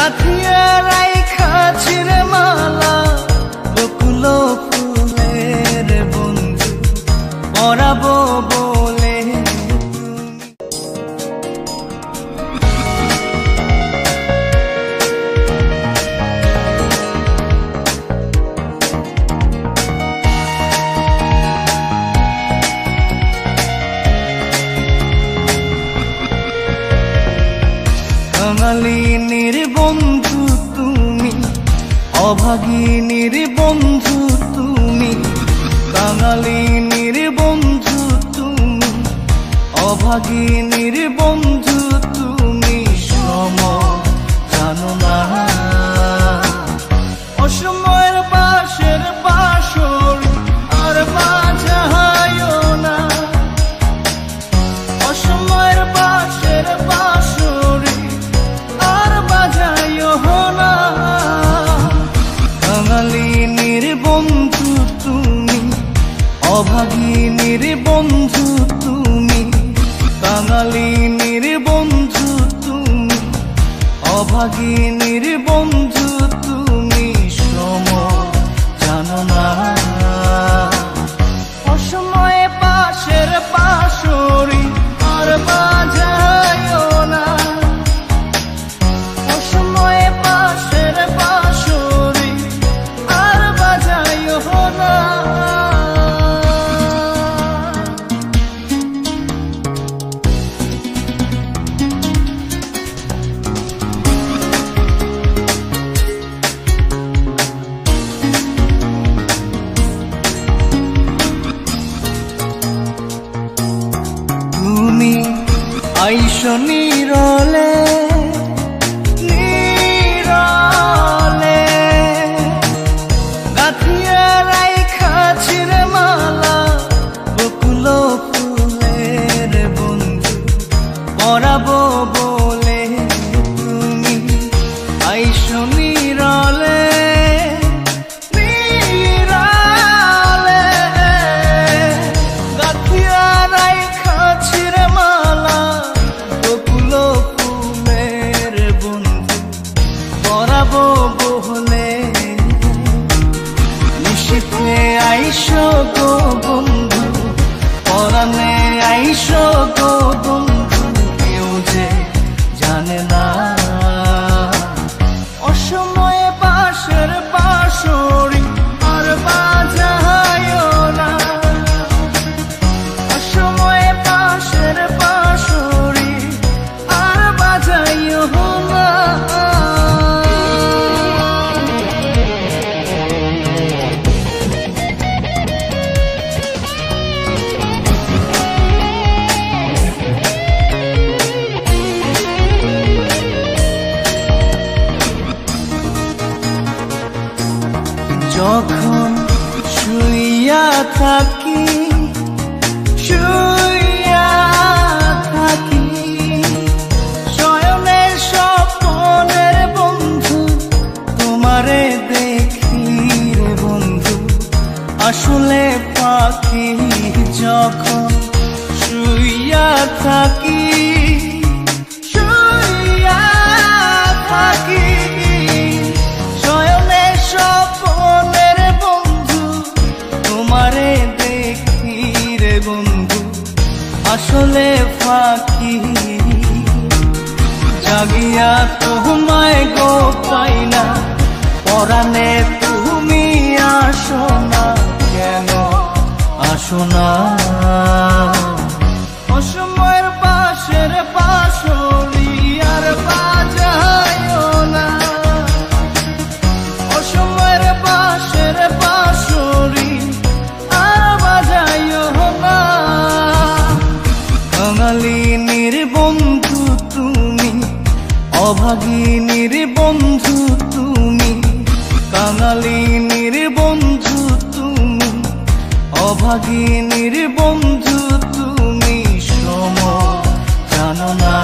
গাথিয়া রাইখাছি রে মালা বকুল ফুলের বন্ধু পরাবো বলে কাঙালিনীর বন্ধু তুমি, অভাগিনীর বন্ধু তুমি। কাঙালিনীর বন্ধু তুমি, অভাগিনীর বন্ধু তুমি। সম জানো না অসময়ের বাঁশের বাঁশর আর বাজায়ও না। অসময়ের বাঁশের বাঁশরি আর বাজায়ও না। কাঙালিনীর বন্ধু তুমি, অভাগিনীর বন্ধু তুমি। কাঙালিনীর বন্ধু তুমি, অভাগিনীর বন্ধু তুমি। সম জানো না অসময়ে পাশের পাশরি আর বাজায়ও না। অসময়ে পাশের পাশরি আর বাজায়ও না। তুমি আইসো নীরলে নীরলে, গাথিয়া রাইখাছি রে মালা বকুল ফুলের বন্ধু পরাবো বলে তুমি। আইসো নীরলে নীরলে, গাথিয়া রাইখাছি রে মালা বকুল ফুলের বন্ধু পরাবো বলে। নিশীথে আইসো গো বন্ধু, পরাণে আইসো গো বন্ধু। কেউ যে জানে না অসময়ে বাঁশের বাঁশরি আর বাজায়ও না। অসময়ে বাঁশের বাঁশরি আর বাজায়ও না। যখন শুইয়া থাকি শুইয়া থাকি, শয়নের স্বপ্নের বন্ধু তোমারে দেখি রে বন্ধু আসলে পাখি। যখন শুইয়া থাকি শুইয়া থাকি, শয়নের স্বপ্নের বন্ধু তোমারে দেখি রে বন্ধু আসলে ফাঁকি। জাগিয়া তোমায় গো পাই না, পরাণে তুমি আসো না। কেন আসো না অসময়ের পাশের পাশরি আর বাজায়ও না। অসময়ের পাশের পাশরি আর বাজায়ও না। কাঙালিনীর বন্ধু তুমি, অভাগিনীর বন্ধু তুমি। কাঙালিনীর বন্ধু তুমি, অভাগিনীর বন্ধু তুমি। সম জানো না